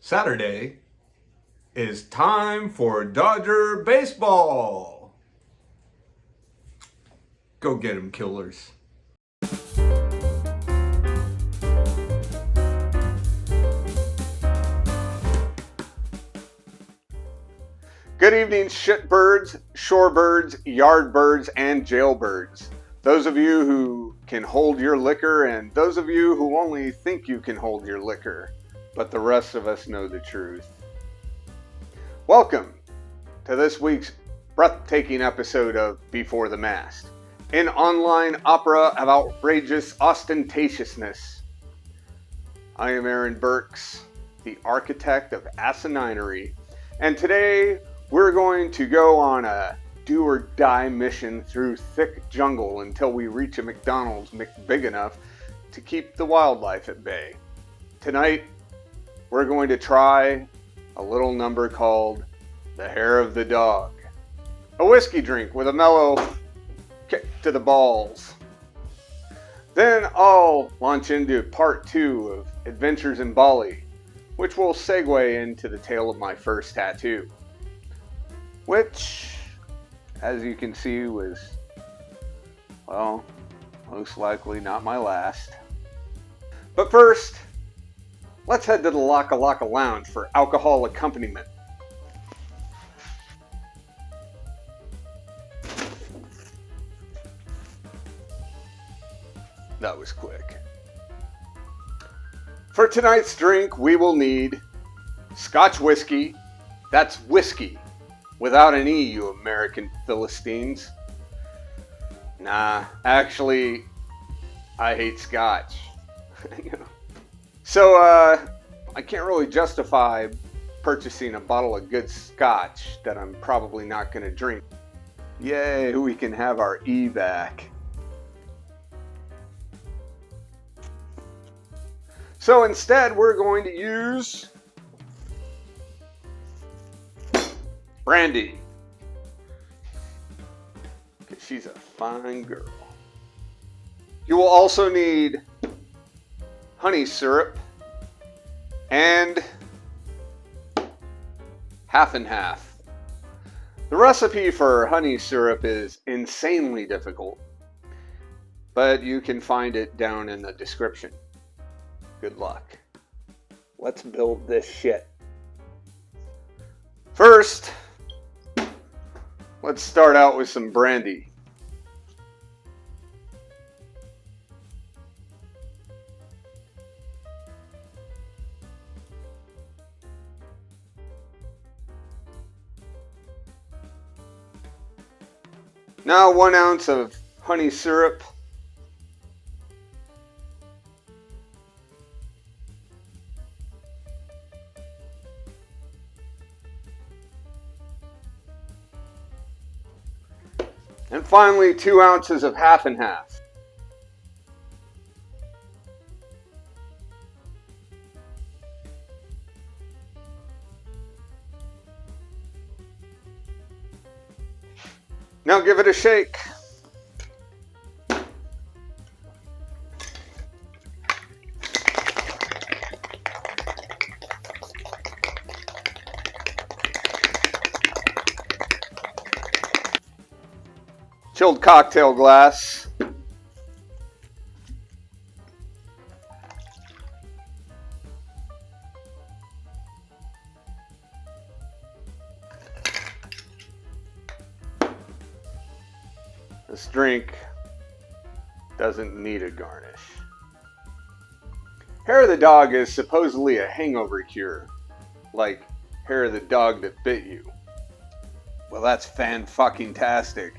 Saturday is time for Dodger baseball. Go get 'em, Killers. Good evening, shitbirds, shorebirds, yardbirds, and jailbirds. Those of you who can hold your liquor and those of you who only think you can hold your liquor, but the rest of us know the truth. Welcome to this week's breathtaking episode of Before the Mast, an online opera of outrageous ostentatiousness. I am Aaron Burks, the architect of asininery, and today we're going to go on a do-or-die mission through thick jungle until we reach a McDonald's big enough to keep the wildlife at bay. Tonight, we're going to try a little number called The Hair of the Dog. A whiskey drink with a mellow kick to the balls. Then I'll launch into part 2 of Adventures in Bali, which will segue into the tale of my first tattoo. Which, as you can see, was, well, most likely not my last. But first, let's head to the Laka Laka Lounge for alcohol accompaniment. That was quick. For tonight's drink, we will need Scotch whiskey. That's whiskey. Without an E, you American Philistines. Nah, actually, I hate Scotch. So, I can't really justify purchasing a bottle of good Scotch that I'm probably not going to drink. Yay, we can have our E back. So instead, we're going to use brandy, because she's a fine girl. You will also need honey syrup and half and half. The recipe for honey syrup is insanely difficult, but you can find it down in the description. Good luck. Let's build this shit. First, let's start out with some brandy. Now 1 ounce of honey syrup. And finally, 2 ounces of half and half. Now give it a shake. Chilled cocktail glass. This drink doesn't need a garnish. Hair of the dog is supposedly a hangover cure, like hair of the dog that bit you. Well, that's fan-fucking-tastic.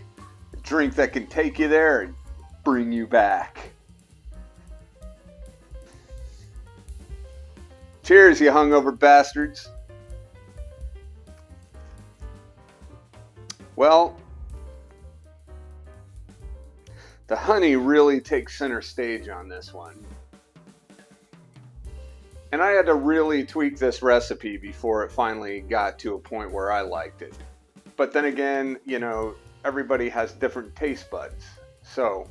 Drink that can take you there and bring you back. Cheers, you hungover bastards. Well, the honey really takes center stage on this one. And I had to really tweak this recipe before it finally got to a point where I liked it. But then again, everybody has different taste buds. So,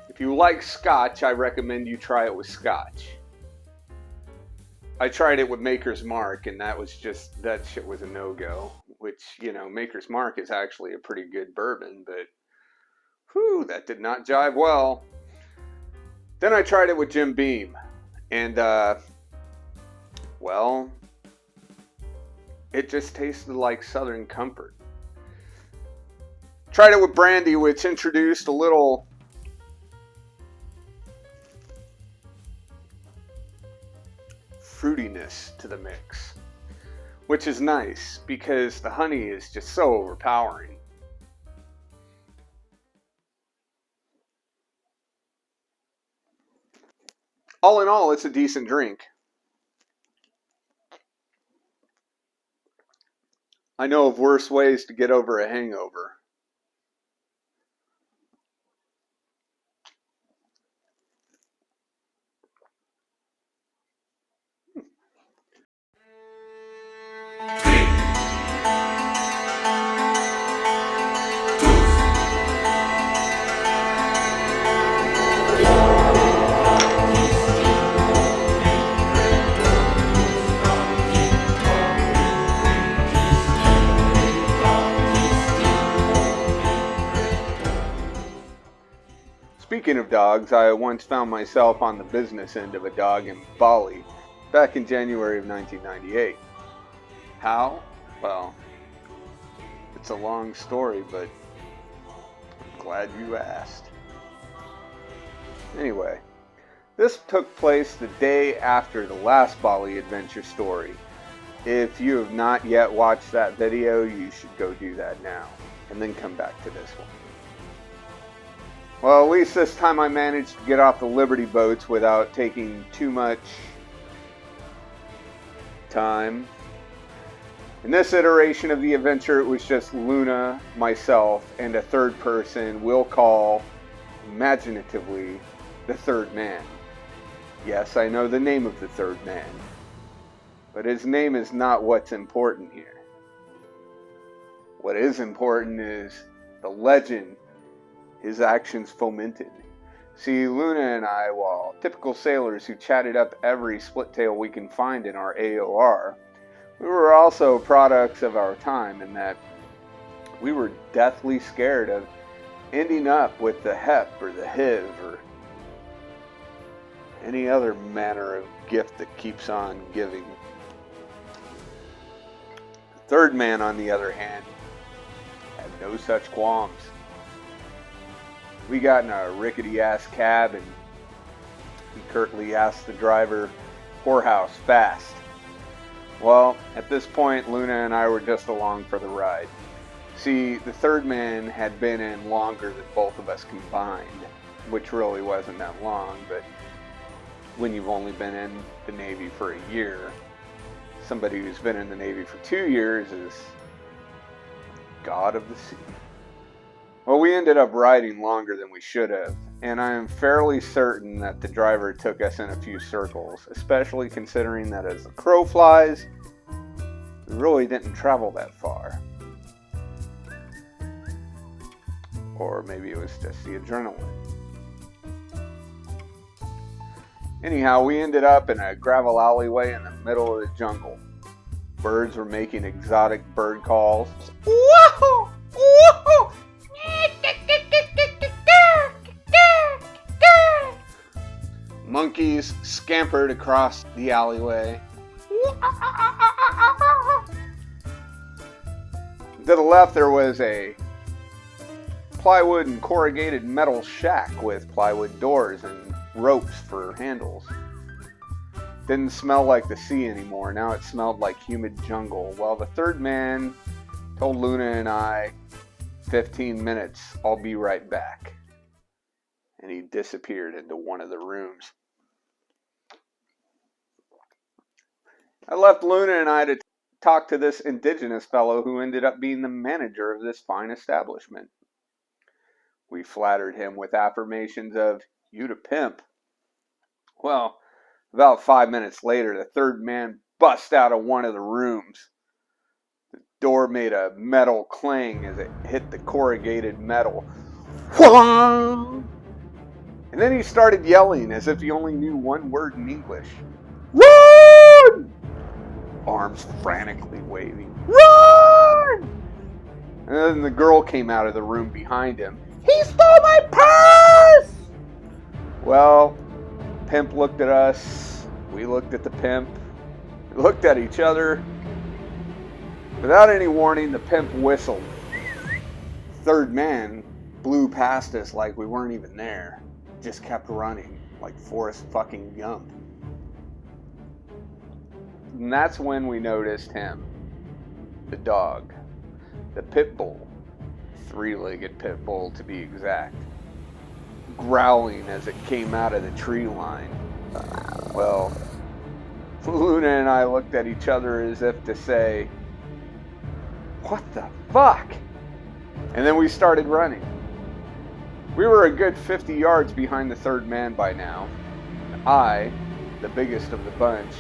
if you like Scotch, I recommend you try it with Scotch. I tried it with Maker's Mark, and that shit was a no-go. Which, Maker's Mark is actually a pretty good bourbon, but whew, that did not jive well. Then I tried it with Jim Beam, and well, it just tasted like Southern Comfort. Tried it with brandy, which introduced a little fruitiness to the mix, which is nice because the honey is just so overpowering. All in all, it's a decent drink. I know of worse ways to get over a hangover. Speaking of dogs, I once found myself on the business end of a dog in Bali back in January of 1998. How? Well, it's a long story, but I'm glad you asked. Anyway, this took place the day after the last Bali adventure story. If you have not yet watched that video, you should go do that now, and then come back to this one. Well, at least this time I managed to get off the Liberty boats without taking too much time. In this iteration of the adventure, it was just Luna, myself, and a third person we'll call, imaginatively, the third man. Yes, I know the name of the third man, but his name is not what's important here. What is important is the legend his actions fomented. See, Luna and I, while typical sailors who chatted up every split tail we can find in our AOR, we were also products of our time in that we were deathly scared of ending up with the HEP or the HIV or any other manner of gift that keeps on giving. The third man, on the other hand, had no such qualms. We got in a rickety-ass cab, and he curtly asked the driver, "Whorehouse, fast." Well, at this point, Luna and I were just along for the ride. See, the third man had been in longer than both of us combined, which really wasn't that long, but when you've only been in the Navy for a year, somebody who's been in the Navy for 2 years is God of the sea. Well, we ended up riding longer than we should have, and I am fairly certain that the driver took us in a few circles, especially considering that as the crow flies, we really didn't travel that far. Or maybe it was just the adrenaline. Anyhow, we ended up in a gravel alleyway in the middle of the jungle. Birds were making exotic bird calls. Woohoo! Woohoo! Monkeys scampered across the alleyway. To the left there was a plywood and corrugated metal shack with plywood doors and ropes for handles. Didn't smell like the sea anymore. Now it smelled like humid jungle. Well, the third man told Luna and I, 15 minutes, I'll be right back. And he disappeared into one of the rooms. I left Luna and I to talk to this indigenous fellow who ended up being the manager of this fine establishment. We flattered him with affirmations of, "You the pimp." Well, about 5 minutes later, the third man bust out of one of the rooms. The door made a metal clang as it hit the corrugated metal. And then he started yelling as if he only knew one word in English. "Run! arms frantically waving. Run! And then the girl came out of the room behind him. He stole my purse! Well, Pimp looked at us. We looked at the Pimp. We looked at each other. Without any warning, the Pimp whistled. Third man blew past us like we weren't even there. Just kept running like Forrest fucking Gump. And that's when we noticed him. The dog. The pit bull. Three-legged pit bull to be exact. Growling as it came out of the tree line. Well, Luna and I looked at each other as if to say, what the fuck? And then we started running. We were a good 50 yards behind the third man by now. I, the biggest of the bunch,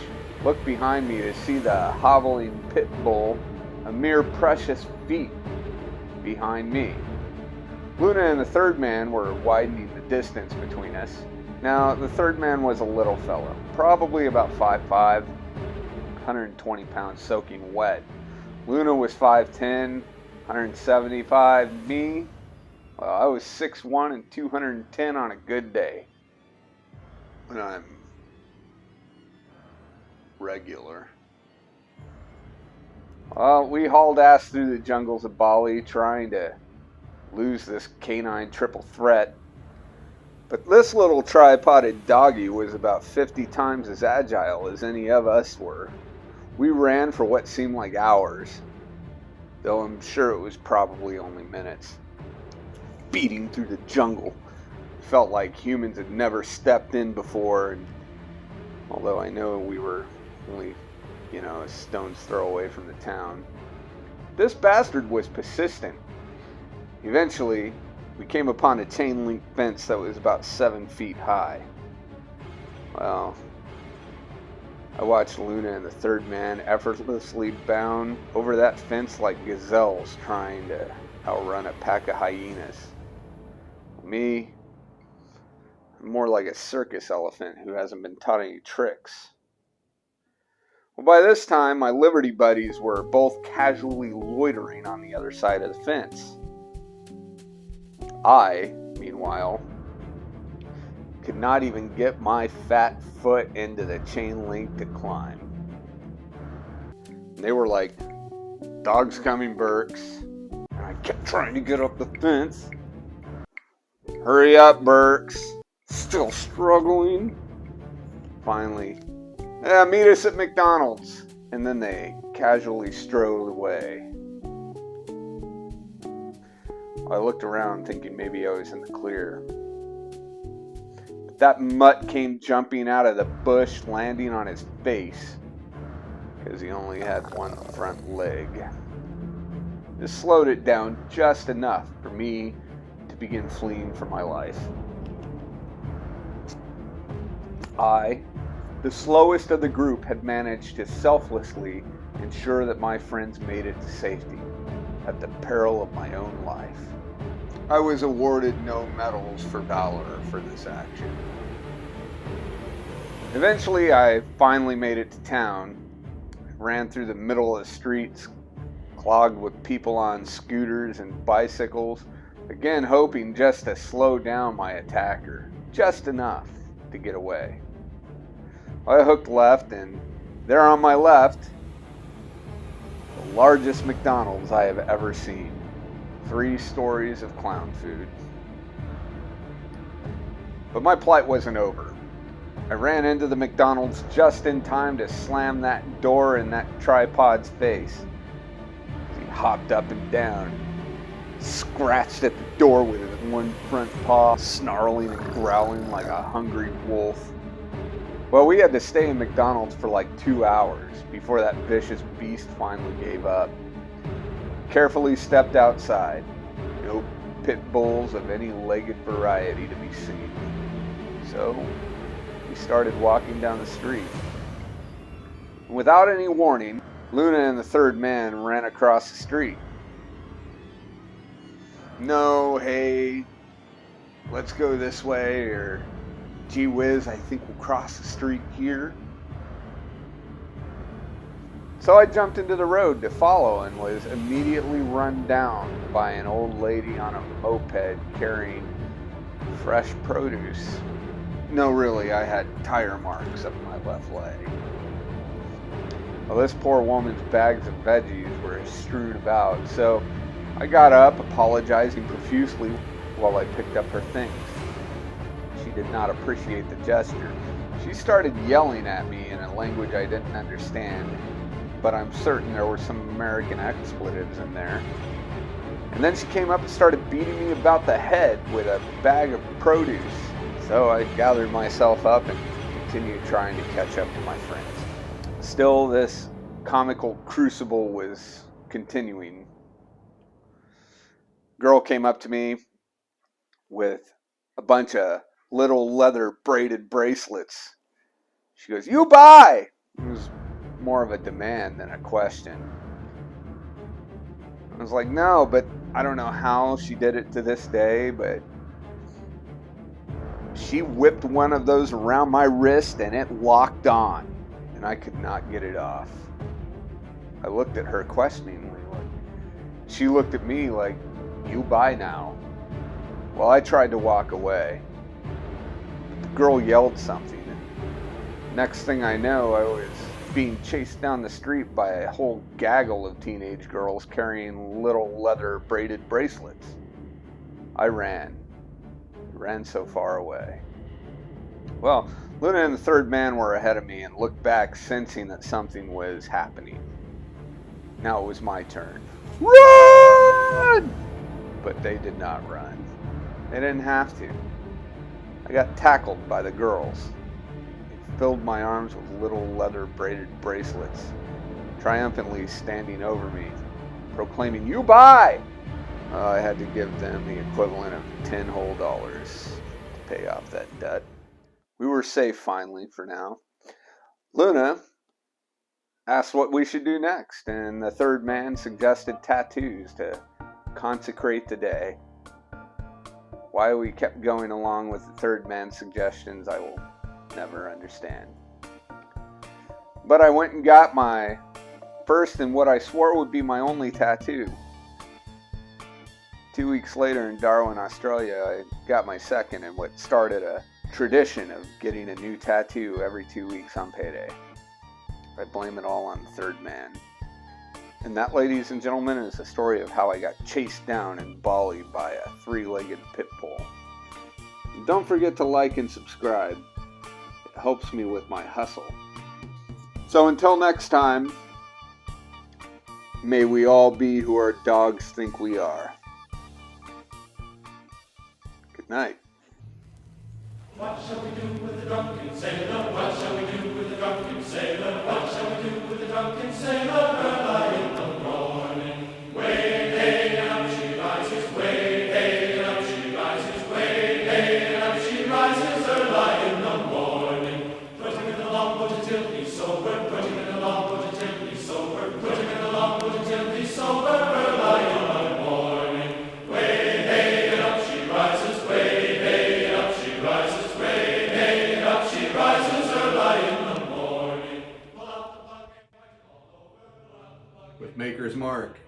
looked behind me to see the hobbling pit bull a mere precious feet behind me. Luna and the third man were widening the distance between us. Now, the third man was a little fellow, probably about 5'5", 120 pounds soaking wet. Luna was 5'10", 175. Me, well, I was 6'1" and 210 on a good day. And I'm regular. Well, we hauled ass through the jungles of Bali trying to lose this canine triple threat. But this little tripoded doggy was about 50 times as agile as any of us were. We ran for what seemed like hours, though I'm sure it was probably only minutes. Beating through the jungle. Felt like humans had never stepped in before, and although I know we were only, a stone's throw away from the town, this bastard was persistent. Eventually, we came upon a chain link fence that was about 7 feet high. Well, I watched Luna and the third man effortlessly bound over that fence like gazelles trying to outrun a pack of hyenas. Me, I'm more like a circus elephant who hasn't been taught any tricks. Well, by this time, my Liberty buddies were both casually loitering on the other side of the fence. I, meanwhile, could not even get my fat foot into the chain link to climb. They were like, "Dog's coming, Burks." And I kept trying to get up the fence. "Hurry up, Burks." Still struggling. Finally, meet us at McDonald's. And then they casually strode away. I looked around thinking maybe I was in the clear. But that mutt came jumping out of the bush, landing on his face, because he only had one front leg. This slowed it down just enough for me to begin fleeing for my life. I, the slowest of the group, had managed to selflessly ensure that my friends made it to safety, at the peril of my own life. I was awarded no medals for valor for this action. Eventually, I finally made it to town. I ran through the middle of the streets, clogged with people on scooters and bicycles, again hoping just to slow down my attacker, just enough to get away. I hooked left, and there on my left, the largest McDonald's I have ever seen. 3 stories of clown food. But my plight wasn't over. I ran into the McDonald's just in time to slam that door in that tripod's face. He hopped up and down, scratched at the door with his one front paw, snarling and growling like a hungry wolf. Well, we had to stay in McDonald's for like 2 hours before that vicious beast finally gave up. Carefully stepped outside. No pit bulls of any legged variety to be seen. So, we started walking down the street. Without any warning, Luna and the third man ran across the street. No, hey, let's go this way, or gee whiz, I think we'll cross the street here. So I jumped into the road to follow and was immediately run down by an old lady on a moped carrying fresh produce. No, really, I had tire marks up my left leg. Well, this poor woman's bags of veggies were strewed about, so I got up, apologizing profusely while I picked up her things. She did not appreciate the gesture. She started yelling at me in a language I didn't understand, but I'm certain there were some American expletives in there. And then she came up and started beating me about the head with a bag of produce. So I gathered myself up and continued trying to catch up to my friends. Still, this comical crucible was continuing. Girl came up to me with a bunch of little leather braided bracelets. She goes, "You buy!" It was more of a demand than a question. I was like, no, but I don't know how she did it to this day, but she whipped one of those around my wrist and it locked on, and I could not get it off. I looked at her questioningly. She looked at me like, "You buy now." Well, I tried to walk away. The girl yelled something, and next thing I know, I was being chased down the street by a whole gaggle of teenage girls carrying little leather braided bracelets. I ran so far away. Well, Luna and the third man were ahead of me and looked back, sensing that something was happening. Now it was my turn. Run! But they did not run. They didn't have to. I got tackled by the girls. They filled my arms with little leather braided bracelets, triumphantly standing over me, proclaiming, "You buy!" I had to give them the equivalent of 10 whole dollars to pay off that debt. We were safe finally for now. Luna asked what we should do next, and the third man suggested tattoos to consecrate the day. Why we kept going along with the third man's suggestions, I will never understand. But I went and got my first and what I swore would be my only tattoo. 2 weeks later in Darwin, Australia, I got my second and what started a tradition of getting a new tattoo every 2 weeks on payday. I blame it all on the third man. And that, ladies and gentlemen, is the story of how I got chased down in Bali by a 3-legged pit bull. Don't forget to like and subscribe. It helps me with my hustle. So until next time, may we all be who our dogs think we are. Good night. What shall we do with the drunken sailor? What shall we do with the drunken sailor? What shall we do with the drunken sailor? Early in the morning, way hey, and up she rises. Way hey, and up she rises. Way hey, and up she rises. Early in the morning, put him in the longboat until he's sober. Put him in the longboat until he's sober. Put him in the longboat until he's sober. Early in the morning, way hey, and up she rises. Way hey, and up she rises. She rises early in the morning. With Maker's Mark.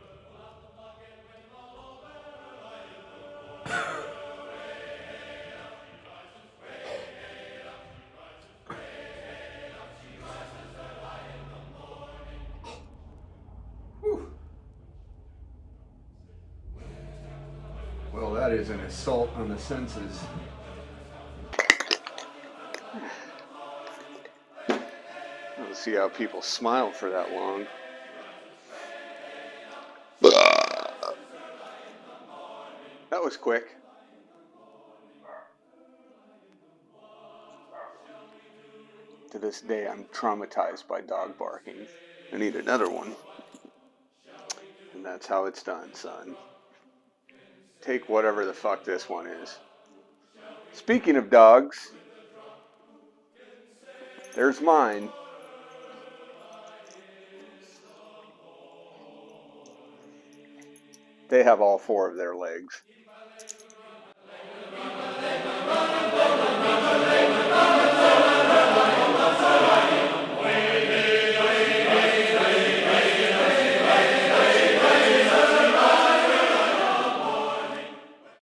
Well, that is an assault on the senses. Let's see how people smile for that long. That was quick. To this day, I'm traumatized by dog barking. I need another one. And that's how it's done, son. Take whatever the fuck this one is. Speaking of dogs, there's mine. They have all 4 of their legs.